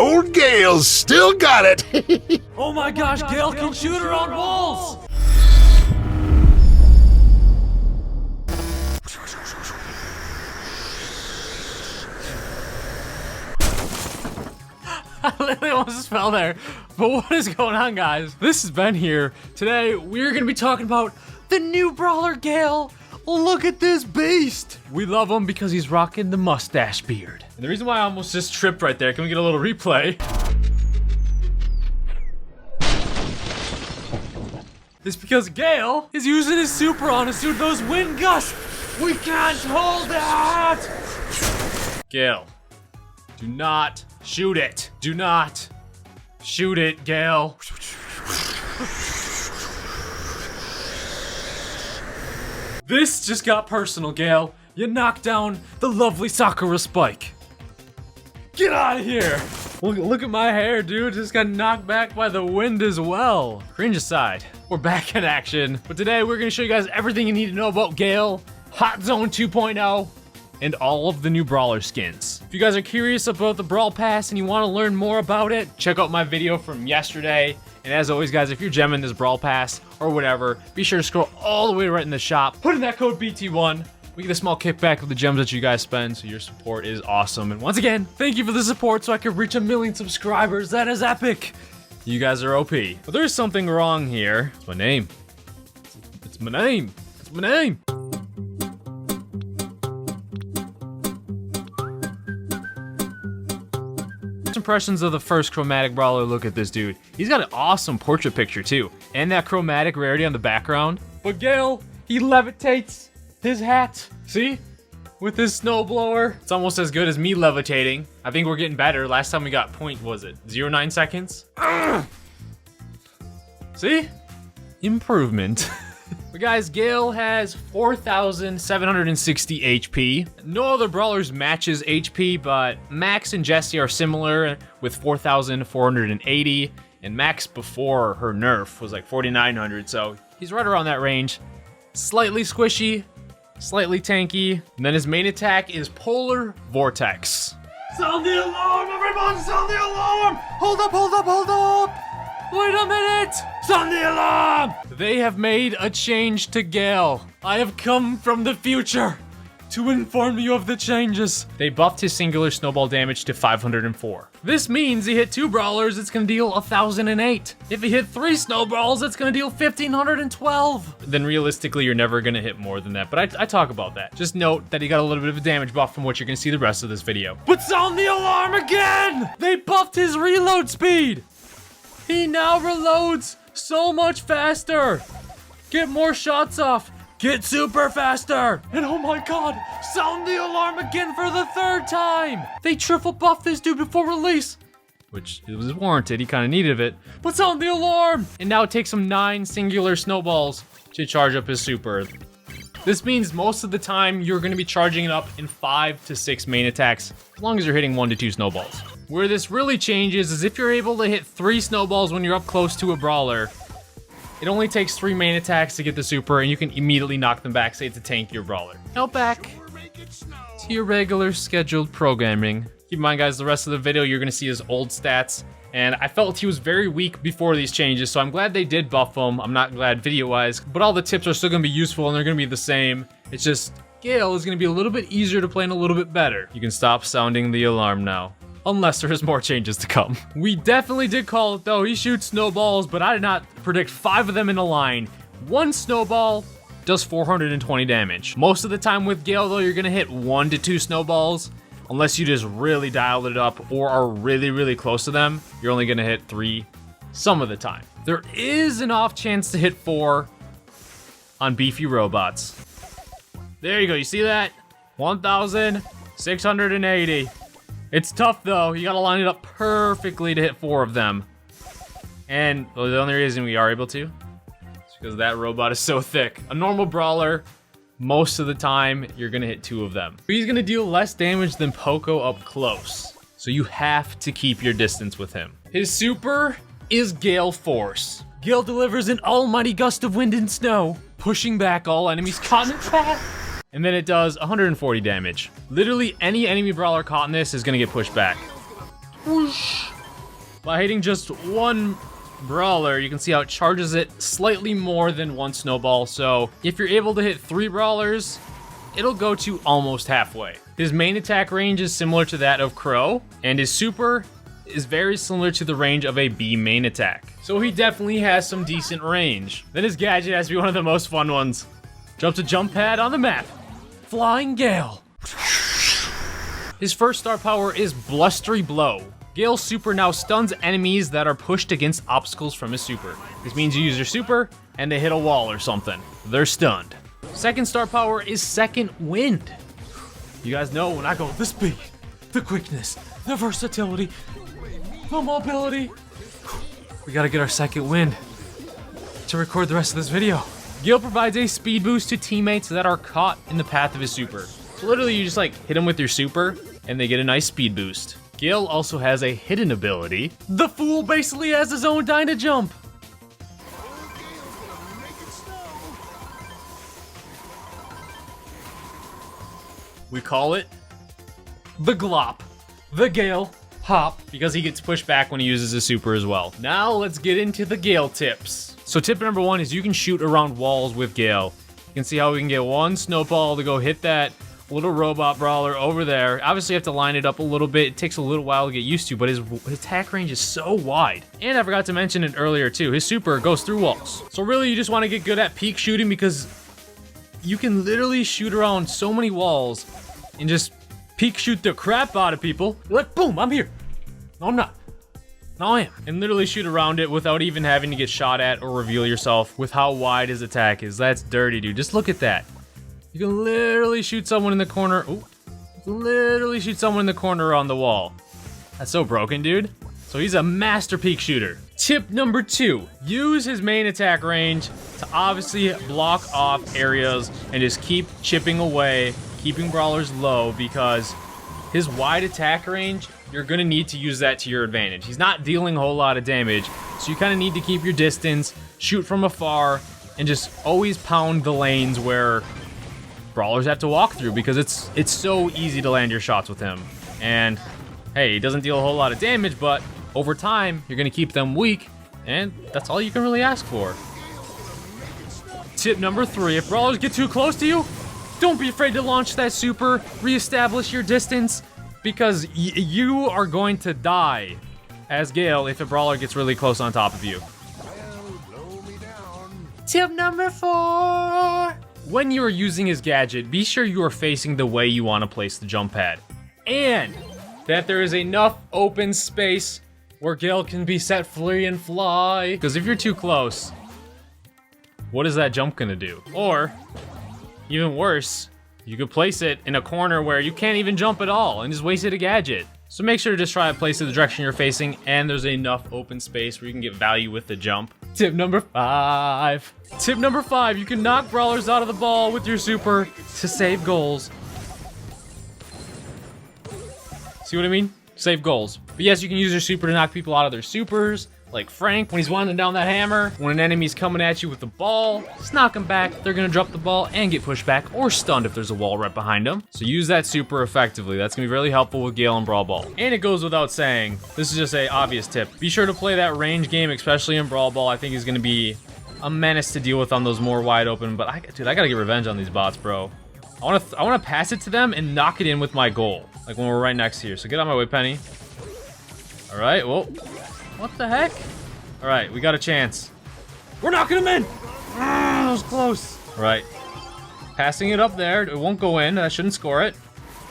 old Gale's still got it. Oh my gosh, Gale can shoot her on walls! I literally almost fell there. But what is going on, guys? This is Ben here. Today, we're gonna be talking about the new Brawler Gale. Look at this beast. We love him because he's rocking the mustache beard. And the reason why I almost just tripped right there, can we get a little replay? It's because Gale is using his super on to suit those wind gusts. We can't hold that. Gale, do not shoot it. Do not shoot it, Gale. This just got personal, Gale. You knocked down the lovely Sakura Spike. Get out of here. Look at my hair, dude. Just got knocked back by the wind as well. Cringe aside, we're back in action. But today we're gonna show you guys everything you need to know about Gale, Hot Zone 2.0, and all of the new Brawler skins. If you guys are curious about the Brawl Pass and you want to learn more about it, check out my video from yesterday. And as always, guys, if you're gemming this Brawl Pass or whatever, be sure to scroll all the way right in the shop. Put in that code BT1. We get a small kickback of the gems that you guys spend, so your support is awesome. And once again, thank you for the support so I can reach 1 million subscribers. That is epic. You guys are OP. But there's something wrong here. It's my name. It's my name. It's my name. Impressions of the first Chromatic Brawler. Look at this dude. He's got an awesome portrait picture too, and that Chromatic rarity on the background. But Gale, he levitates his hat. See? With his snowblower. It's almost as good as me levitating. I think we're getting better. Last time we got point, was it 0.9 seconds? See? Improvement. But guys, Gale has 4,760 HP. No other brawlers matches HP, but Max and Jessie are similar with 4,480, and Max before her nerf was like 4,900, so he's right around that range. Slightly squishy, slightly tanky, and then his main attack is Polar Vortex. Sound the alarm, everyone! Sound the alarm! Hold up, hold up, hold up! Wait a minute! Sound the alarm! They have made a change to Gale. I have come from the future to inform you of the changes. They buffed his singular snowball damage to 504. This means he hit 2 brawlers, it's gonna deal 1,008. If he hit 3 snowballs, it's gonna deal 1,512. Then realistically, you're never gonna hit more than that, but I talk about that. Just note that he got a little bit of a damage buff from what you're gonna see the rest of this video. But sound the alarm again! They buffed his reload speed! He now reloads so much faster. Get more shots off. Get super faster. And oh my god, sound the alarm again for the 3rd time. They triple buffed this dude before release, which it was warranted. He kind of needed it. But sound the alarm. And now it takes him 9 singular snowballs to charge up his super. This means most of the time you're going to be charging it up in 5 to 6 main attacks, as long as you're hitting 1 to 2 snowballs. Where this really changes is if you're able to hit 3 snowballs when you're up close to a brawler, it only takes 3 main attacks to get the super, and you can immediately knock them back, say it's a tank your brawler. Now back to your regular scheduled programming. Keep in mind, guys, the rest of the video you're going to see his old stats, and I felt he was very weak before these changes, so I'm glad they did buff him. I'm not glad video-wise, but all the tips are still going to be useful, and they're going to be the same. It's just Gale is going to be a little bit easier to play and a little bit better. You can stop sounding the alarm now. Unless there's more changes to come. We definitely did call it though. He shoots snowballs, but I did not predict 5 of them in a line. 1 snowball does 420 damage. Most of the time with Gale though, you're gonna hit 1 to 2 snowballs. Unless you just really dialed it up or are really, really close to them, you're only gonna hit 3 some of the time. There is an off chance to hit 4 on beefy robots. There you go, you see that? 1,680. It's tough though, you gotta line it up perfectly to hit 4 of them. And well, the only reason we are able to is because that robot is so thick. A normal brawler, most of the time, you're gonna hit 2 of them. But he's gonna deal less damage than Poco up close. So you have to keep your distance with him. His super is Gale Force. Gale delivers an almighty gust of wind and snow, pushing back all enemies caught in its path. And then it does 140 damage. Literally any enemy brawler caught in this is gonna get pushed back. Whoosh. By hitting just one brawler, you can see how it charges it slightly more than one snowball. So if you're able to hit 3 brawlers, it'll go to almost halfway. His main attack range is similar to that of Crow, and his super is very similar to the range of a B main attack. So he definitely has some decent range. Then his gadget has to be one of the most fun ones. Jump to jump pad on the map. Flying Gale. His first star power is Blustery Blow. Gale's super now stuns enemies that are pushed against obstacles from his super. This means you use your super and they hit a wall or something. They're stunned. Second star power is Second Wind. You guys know when I go the speed, the quickness, the versatility, the mobility. We gotta get our second wind to record the rest of this video. Gale provides a speed boost to teammates that are caught in the path of his super. So literally you just like hit them with your super and they get a nice speed boost. Gale also has a hidden ability. The Fool basically has his own Dyna Jump. We call it the Glop, the Gale Hop, because he gets pushed back when he uses his super as well. Now let's get into the Gale tips. So tip number 1 is you can shoot around walls with Gale. You can see how we can get one snowball to go hit that little robot brawler over there. Obviously you have to line it up a little bit. It takes a little while to get used to, but his attack range is so wide. And I forgot to mention it earlier too, his super goes through walls. So really you just want to get good at peek shooting because you can literally shoot around so many walls and just peek shoot the crap out of people. You're like, boom, I'm here. No, I'm not. No, I am. And literally shoot around it without even having to get shot at or reveal yourself with how wide his attack is. That's dirty, dude. Just look at that. You can literally shoot someone in the corner. Ooh. You can literally shoot someone in the corner on the wall. That's so broken, dude. So he's a master peek shooter. Tip number 2, use his main attack range to obviously block off areas and just keep chipping away, keeping brawlers low, because his wide attack range, you're gonna need to use that to your advantage. He's not dealing a whole lot of damage, so you kind of need to keep your distance, shoot from afar, and just always pound the lanes where brawlers have to walk through, because it's so easy to land your shots with him. And hey, he doesn't deal a whole lot of damage, but over time, you're gonna keep them weak, and that's all you can really ask for. Tip number 3, if brawlers get too close to you, don't be afraid to launch that super, reestablish your distance, because you are going to die as Gale if a brawler gets really close on top of you. Tip number 4. When you are using his gadget, be sure you are facing the way you want to place the jump pad, and that there is enough open space where Gale can be set free and fly. Because if you're too close, what is that jump gonna do? Or even worse, you could place it in a corner where you can't even jump at all and just wasted a gadget. So make sure to just try to place it the direction you're facing and there's enough open space where you can get value with the jump. Tip number 5. Tip number 5, you can knock brawlers out of the ball with your super to save goals. See what I mean? Save goals. But yes, you can use your super to knock people out of their supers, like Frank when he's winding down that hammer. When an enemy's coming at you with the ball, just knock them back. They're gonna drop the ball and get pushed back or stunned if there's a wall right behind them. So use that super effectively. That's gonna be really helpful with Gale and Brawl Ball. And it goes without saying, this is just a obvious tip. Be sure to play that range game, especially in Brawl Ball. I think he's gonna be a menace to deal with on those more wide open, but dude, I gotta get revenge on these bots, bro. I wanna pass it to them and knock it in with my goal. Like when we're right next here. So get out of my way, Penny. All right, well, what the heck? All right, we got a chance. We're knocking him in. That was close. All right, passing it up there. It won't go in. I shouldn't score it.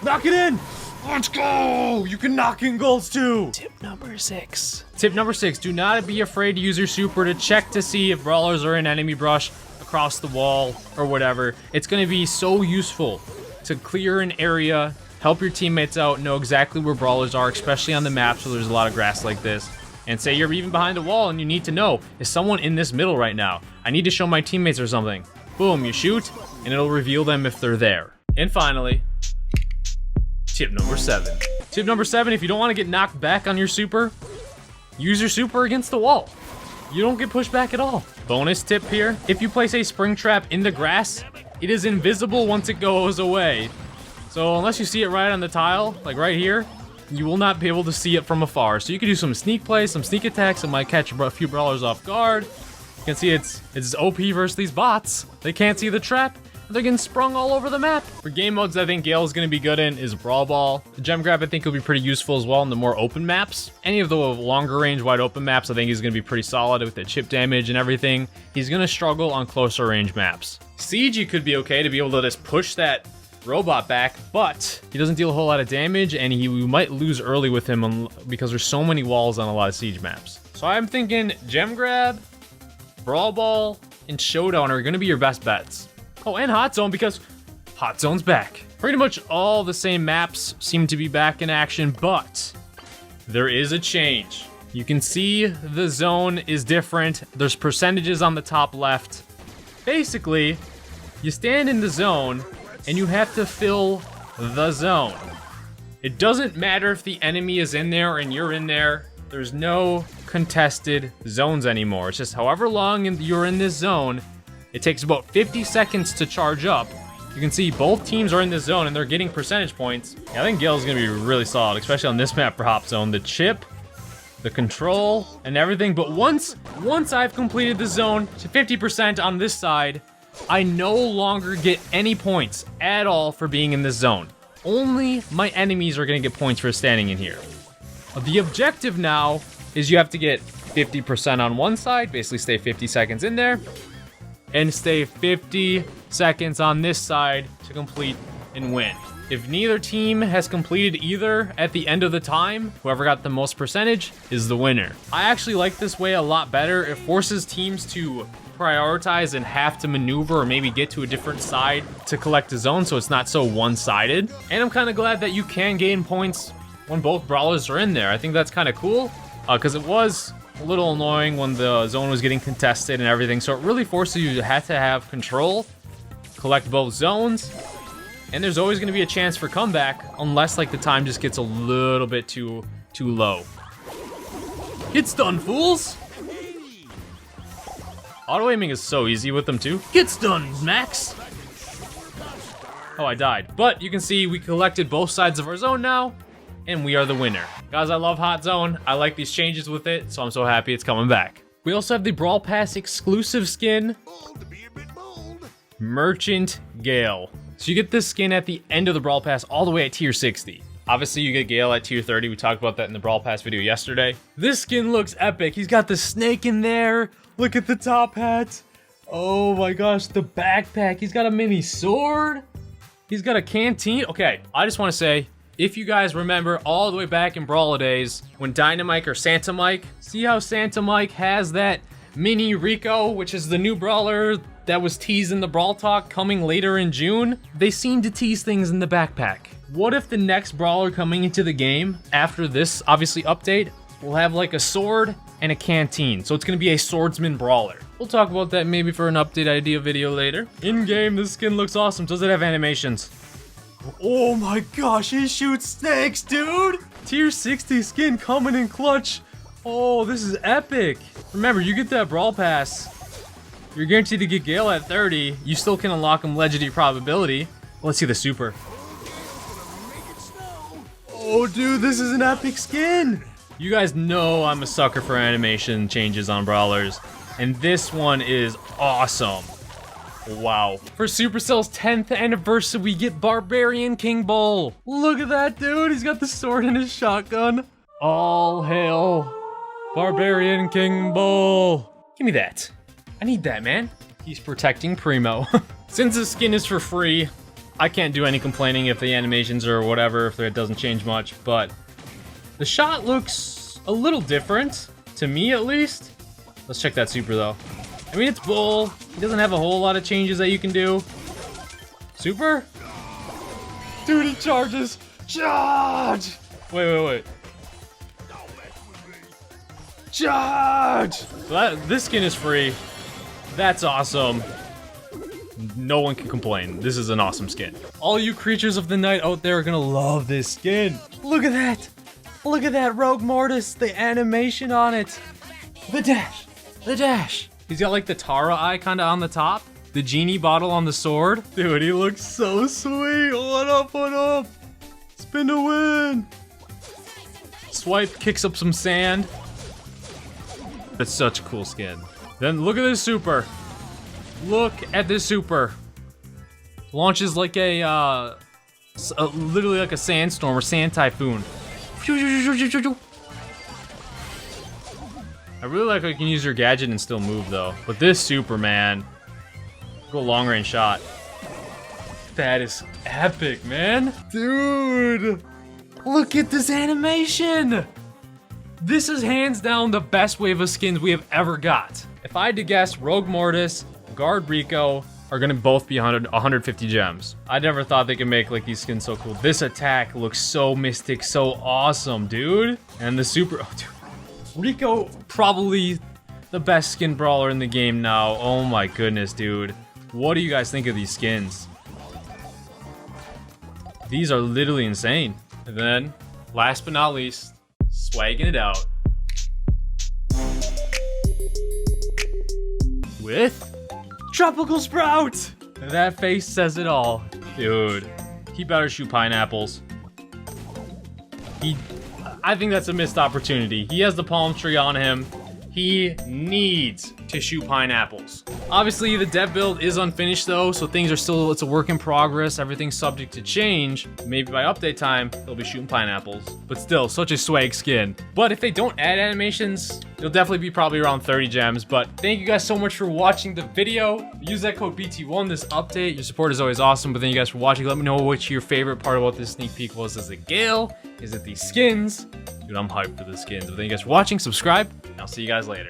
Knock it in. Let's go. You can knock in goals too. Tip number 6. Tip number 6, do not be afraid to use your super to check to see if brawlers are in enemy brush across the wall or whatever. It's gonna be so useful to clear an area, help your teammates out, know exactly where brawlers are, especially on the maps where there's a lot of grass like this. And say you're even behind a wall and you need to know, is someone in this middle right now? I need to show my teammates or something. Boom, you shoot, and it'll reveal them if they're there. And finally, tip number 7. Tip number 7, if you don't want to get knocked back on your super, use your super against the wall. You don't get pushed back at all. Bonus tip here, if you place a spring trap in the grass, it is invisible once it goes away. So unless you see it right on the tile, like right here, you will not be able to see it from afar. So you can do some sneak plays, some sneak attacks that might catch a few brawlers off guard. You can see it's OP versus these bots. They can't see the trap. They're getting sprung all over the map. For game modes I think Gale is going to be good in is Brawl Ball. The Gem Grab I think will be pretty useful as well in the more open maps. Any of the longer range wide open maps I think he's going to be pretty solid with the chip damage and everything. He's going to struggle on closer range maps. Siege he could be okay to be able to just push that robot back, but he doesn't deal a whole lot of damage and we might lose early with him because there's so many walls on a lot of Siege maps. So I'm thinking Gem Grab, Brawl Ball, and Showdown are going to be your best bets. Oh, and Hot Zone, because Hot Zone's back. Pretty much all the same maps seem to be back in action, but there is a change. You can see the zone is different. There's percentages on the top left. Basically, you stand in the zone, and you have to fill the zone. It doesn't matter if the enemy is in there and you're in there. There's no contested zones anymore. It's just however long you're in this zone, it takes about 50 seconds to charge up. You can see both teams are in this zone and they're getting percentage points. Yeah, I think Gale's gonna be really solid, especially on this map for Hot Zone. The chip, the control, and everything. But once I've completed the zone to 50% on this side, I no longer get any points at all for being in this zone. Only my enemies are gonna get points for standing in here. The objective now is you have to get 50% on one side, basically stay 50 seconds in there, and stay 50 seconds on this side to complete and win. If neither team has completed either at the end of the time, whoever got the most percentage is the winner. I actually like this way a lot better. It forces teams to prioritize and have to maneuver or maybe get to a different side to collect a zone, so it's not so one-sided. And I'm kind of glad that you can gain points when both brawlers are in there. I think that's kind of cool, because it was a little annoying when the zone was getting contested and everything. So it really forces you to have control, collect both zones, and there's always going to be a chance for comeback unless like the time just gets a little bit too low. Get stunned, fools! Auto aiming is so easy with them too. Get stunned, Max! Oh, I died. But you can see we collected both sides of our zone now, and we are the winner. Guys, I love Hot Zone. I like these changes with it, so I'm so happy it's coming back. We also have the Brawl Pass exclusive skin, Merchant Gale. So you get this skin at the end of the Brawl Pass all the way at tier 60. Obviously, you get Gale at tier 30. We talked about that in the Brawl Pass video yesterday. This skin looks epic. He's got the snake in there. Look at the top hat. Oh my gosh, the backpack. He's got a mini sword. He's got a canteen. Okay, I just want to say, if you guys remember all the way back in Brawler days, when Dynamite or Santa Mike, see how Santa Mike has that mini Rico, which is the new brawler that was teased in the Brawl Talk coming later in June? They seem to tease things in the backpack. What if the next brawler coming into the game after this, obviously, update, will have like a sword and a canteen? So it's gonna be a swordsman brawler. We'll talk about that maybe for an update idea video later. In-game, this skin looks awesome. Does it have animations? Oh my gosh, he shoots snakes, dude! Tier 60 skin coming in clutch. Oh, this is epic. Remember, you get that Brawl Pass, you're guaranteed to get Gale at 30. You still can unlock him legendary probability. Let's see the super. Oh, dude, this is an epic skin. You guys know I'm a sucker for animation changes on brawlers, and this one is awesome. Wow. For Supercell's 10th anniversary, we get Barbarian King Bull. Look at that, dude. He's got the sword and his shotgun. All hail Barbarian King Bull. Give me that. I need that, man. He's protecting Primo. Since the skin is for free, I can't do any complaining if the animations or whatever, if it doesn't change much, but the shot looks a little different, to me at least. Let's check that super, though. I mean, it's Bull. He doesn't have a whole lot of changes that you can do. Super? Dude, he charges. Charge! Wait. Charge! So this skin is free. That's awesome. No one can complain. This is an awesome skin. All you creatures of the night out there are gonna love this skin. Look at that. Look at that Rouge Mortis. The animation on it. The dash. The dash. He's got like the Tara eye kind of on the top. The genie bottle on the sword. Dude, he looks so sweet. What up, what up? Spin to win. Swipe, kicks up some sand. That's such a cool skin. Then look at this super. Look at this super. Launches like a literally like a sandstorm or sand typhoon. I really like how you can use your gadget and still move though. But this super, man, go long range shot. That is epic, man. Dude, look at this animation. This is hands down the best wave of skins we have ever got. If I had to guess, Rouge Mortis, Guard Rico are gonna both be 150 gems. I never thought they could make like these skins so cool. This attack looks so mystic, so awesome, dude. And the super, oh, dude. Rico, probably the best skin brawler in the game now. Oh my goodness, dude. What do you guys think of these skins? These are literally insane. And then, last but not least, swagging it out with Tropical Sprout! That face says it all. Dude, he better shoot pineapples. I think that's a missed opportunity. He has the palm tree on him. He needs to shoot pineapples. Obviously, the dev build is unfinished though, so things are still, it's a work in progress. Everything's subject to change. Maybe by update time, they'll be shooting pineapples. But still, such a swag skin. But if they don't add animations, it'll definitely be probably around 30 gems. But thank you guys so much for watching the video. Use that code BT1 this update. Your support is always awesome. But thank you guys for watching. Let me know what your favorite part about this sneak peek was. Is it Gale? Is it these skins? Dude, I'm hyped for the skins. But thank you guys for watching. Subscribe, and I'll see you guys later.